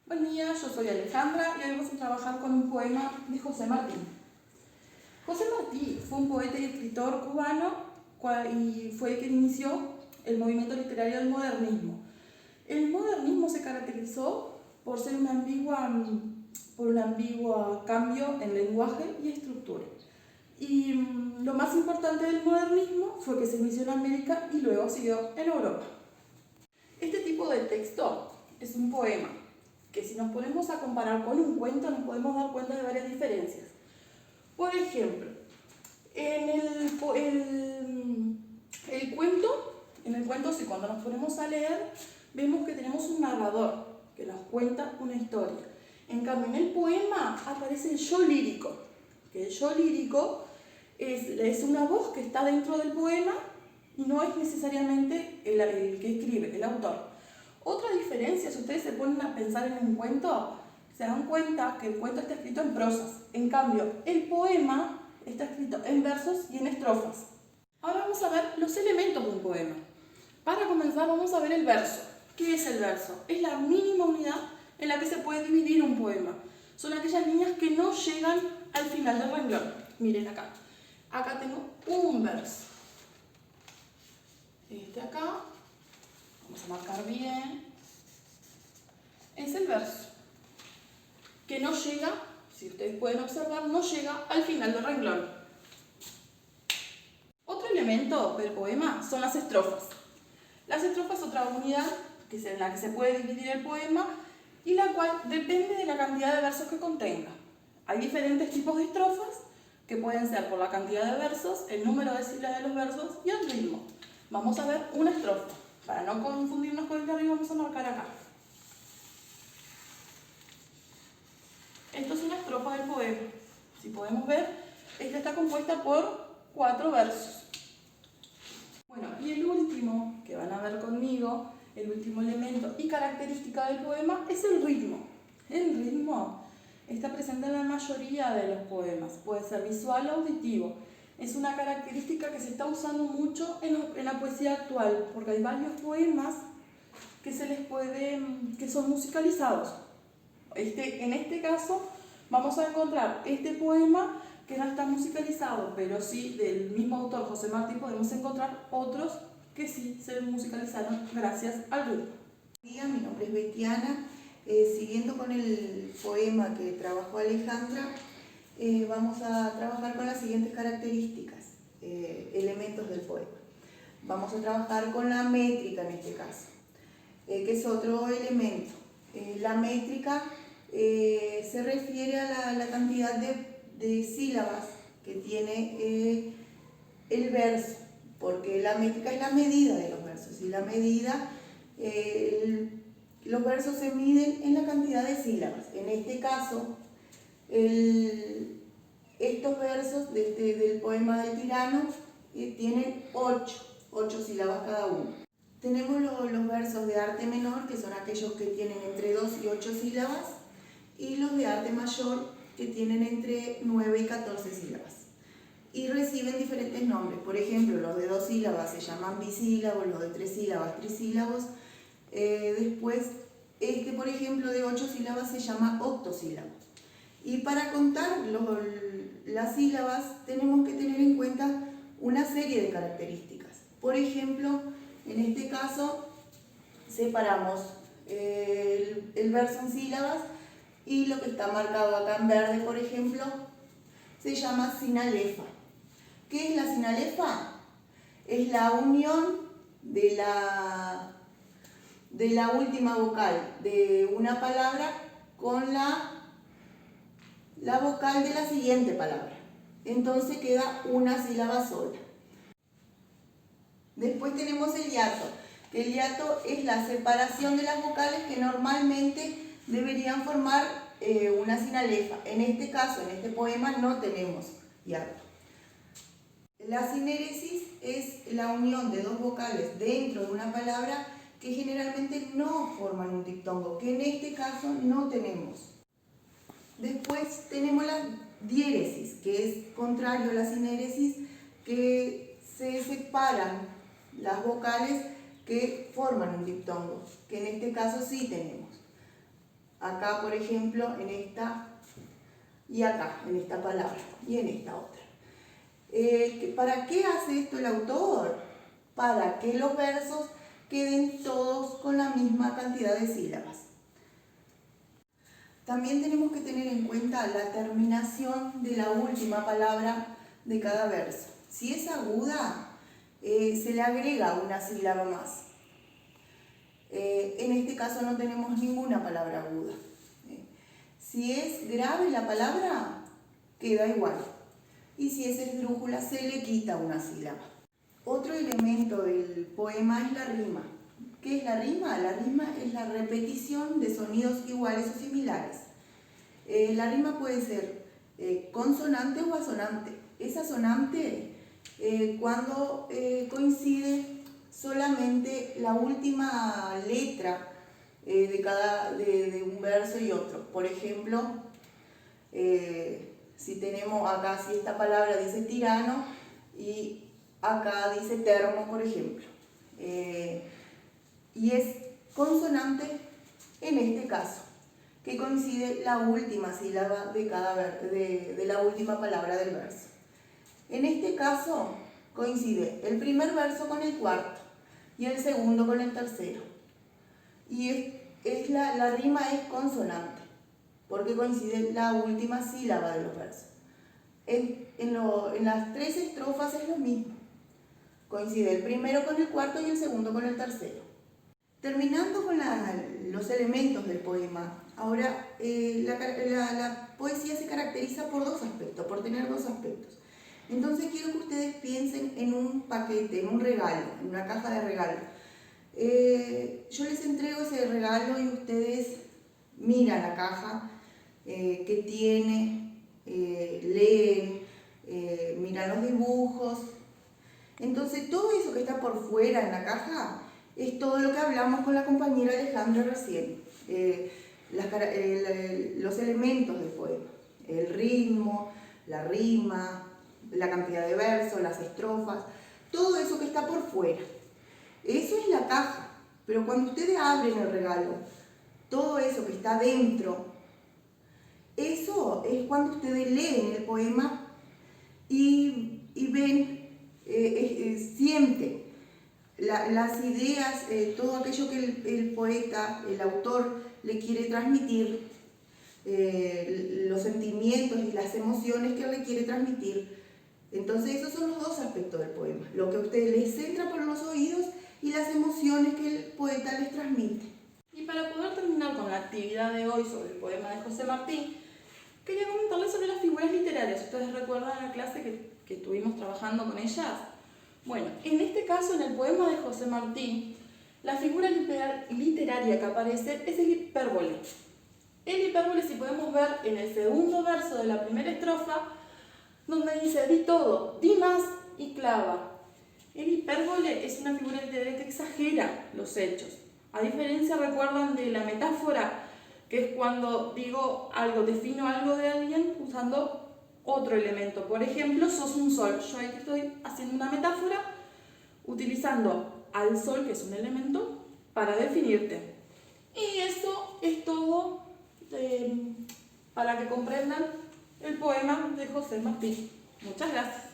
Buen día, yo soy Alejandra y hoy vamos a trabajar con un poema de José Martí. José Martí fue un poeta y escritor cubano y fue el que inició el movimiento literario del modernismo. El modernismo se caracterizó por ser un ambiguo cambio en lenguaje y estructura. Y lo más importante del modernismo fue que se inició en América y luego siguió en Europa. Este tipo de texto es un poema que, si nos ponemos a comparar con un cuento, nos podemos dar cuenta de varias diferencias. Por ejemplo, en el cuento, si cuando nos ponemos a leer, vemos que tenemos un narrador que nos cuenta una historia. En cambio, en el poema aparece el yo lírico, que el yo lírico es una voz que está dentro del poema y no es necesariamente el que escribe, el autor. Otra diferencia, si ustedes se ponen a pensar en un cuento, se dan cuenta que el cuento está escrito en prosas. En cambio, el poema está escrito en versos y en estrofas. Ahora vamos a ver los elementos de un poema. Para comenzar, vamos a ver el verso. ¿Qué es el verso? Es la mínima unidad en la que se puede dividir un poema. Son aquellas líneas que no llegan al final del renglón. Miren acá. Acá tengo un verso. Este acá, vamos a marcar bien, es el verso, que no llega, si ustedes pueden observar, no llega al final del renglón. Otro elemento del poema son las estrofas. Las estrofas es otra unidad en la que se puede dividir el poema y la cual depende de la cantidad de versos que contenga. Hay diferentes tipos de estrofas que pueden ser por la cantidad de versos, el número de sílabas de los versos y el ritmo. Vamos a ver una estrofa. Para no confundirnos con el de arriba, vamos a marcar acá. Esto es una estrofa del poema. Si podemos ver, esta está compuesta por 4 versos. Bueno, y el último que van a ver conmigo, el último elemento y característica del poema es el ritmo. El ritmo está presente en la mayoría de los poemas. Puede ser visual o auditivo. Es una característica que se está usando mucho en la poesía actual, porque hay varios poemas que son musicalizados. En este caso vamos a encontrar este poema que no está musicalizado, pero sí del mismo autor, José Martí, podemos encontrar otros que sí se musicalizaron gracias al ritmo. Mi nombre es Betiana. Siguiendo con el poema que trabajó Alejandra, vamos a trabajar con las siguientes características, elementos del poema. Vamos a trabajar con la métrica en este caso, que es otro elemento. La métrica se refiere a la cantidad de sílabas que tiene el verso, porque la métrica es la medida de los versos, y la medida, los versos se miden en la cantidad de sílabas. En este caso, estos versos del poema del tirano tienen 8 sílabas cada uno. Tenemos los versos de arte menor, que son aquellos que tienen entre 2 y 8 sílabas, y los de arte mayor, que tienen entre 9 y 14 sílabas. Y reciben diferentes nombres. Por ejemplo, los de 2 sílabas se llaman bisílabos, los de 3 sílabas trisílabos. Después, por ejemplo, de 8 sílabas se llama octosílabo. Y para contar las sílabas tenemos que tener en cuenta una serie de características. Por ejemplo, en este caso separamos el verso en sílabas, y lo que está marcado acá en verde, por ejemplo, se llama sinalefa. ¿Qué es la sinalefa? Es la unión de la última vocal de una palabra con la vocal de la siguiente palabra. Entonces queda una sílaba sola. Después tenemos el hiato, que el hiato es la separación de las vocales que normalmente deberían formar una sinalefa. En este caso, en este poema, no tenemos hiato. La sinéresis es la unión de 2 vocales dentro de una palabra que generalmente no forman un diptongo, que en este caso no tenemos. Después tenemos la diéresis, que es contrario a la sinéresis, que se separan las vocales que forman un diptongo, que en este caso sí tenemos. acá por ejemplo en esta y acá en esta palabra y en esta otra. ¿Para qué hace esto el autor? Para que los versos queden todos con la misma cantidad de sílabas. También tenemos que tener en cuenta la terminación de la última palabra de cada verso. Si es aguda, se le agrega una sílaba más. En este caso no tenemos ninguna palabra aguda. Si es grave la palabra, queda igual. Y si es esdrújula, se le quita una sílaba. Otro elemento del poema es la rima. ¿Qué es la rima? La rima es la repetición de sonidos iguales o similares. La rima puede ser consonante o asonante. Es asonante cuando coincide solamente la última letra de un verso y otro. Por ejemplo, si tenemos acá, si esta palabra dice tirano y acá dice termo, por ejemplo. Y es consonante en este caso, que coincide la última sílaba de la última palabra del verso. En este caso coincide el primer verso con el cuarto y el segundo con el tercero. Y la rima es consonante, porque coincide la última sílaba de los versos. En las 3 estrofas es lo mismo. Coincide el primero con el cuarto y el segundo con el tercero. Terminando con los elementos del poema, ahora la poesía se caracteriza por tener dos aspectos. Entonces quiero que ustedes piensen en un paquete, en un regalo, en una caja de regalo. Yo les entrego ese regalo y ustedes miran la caja que tiene, leen, miran los dibujos. Entonces todo eso que está por fuera en la caja es todo lo que hablamos con la compañera Alejandra recién. Los elementos del poema, el ritmo, la rima, la cantidad de versos, las estrofas, todo eso que está por fuera. Eso es la caja, pero cuando ustedes abren el regalo, todo eso que está dentro, eso es cuando ustedes leen el poema y ven, sienten las ideas, todo aquello que el poeta, el autor le quiere transmitir, los sentimientos y las emociones que le quiere transmitir. Entonces esos son los dos aspectos del poema, lo que a ustedes les entra por los oídos y las emociones que el poeta les transmite. Y para poder terminar con la actividad de hoy sobre el poema de José Martí, quería comentarles sobre las figuras literarias. ¿Ustedes recuerdan la clase que estuvimos trabajando con ellas? Bueno, en este caso, en el poema de José Martí, la figura literaria que aparece es el hipérbole. El hipérbole, si podemos ver en el segundo verso de la primera estrofa, donde dice di todo, di más y clava. El hipérbole es una figura literaria que exagera los hechos. A diferencia, recuerdan, de la metáfora, que es cuando digo algo, defino algo de alguien usando otro elemento. Por ejemplo, sos un sol. Yo aquí estoy haciendo una metáfora utilizando al sol, que es un elemento, para definirte. Y eso es todo para que comprendan el poema de José Martí. Muchas gracias.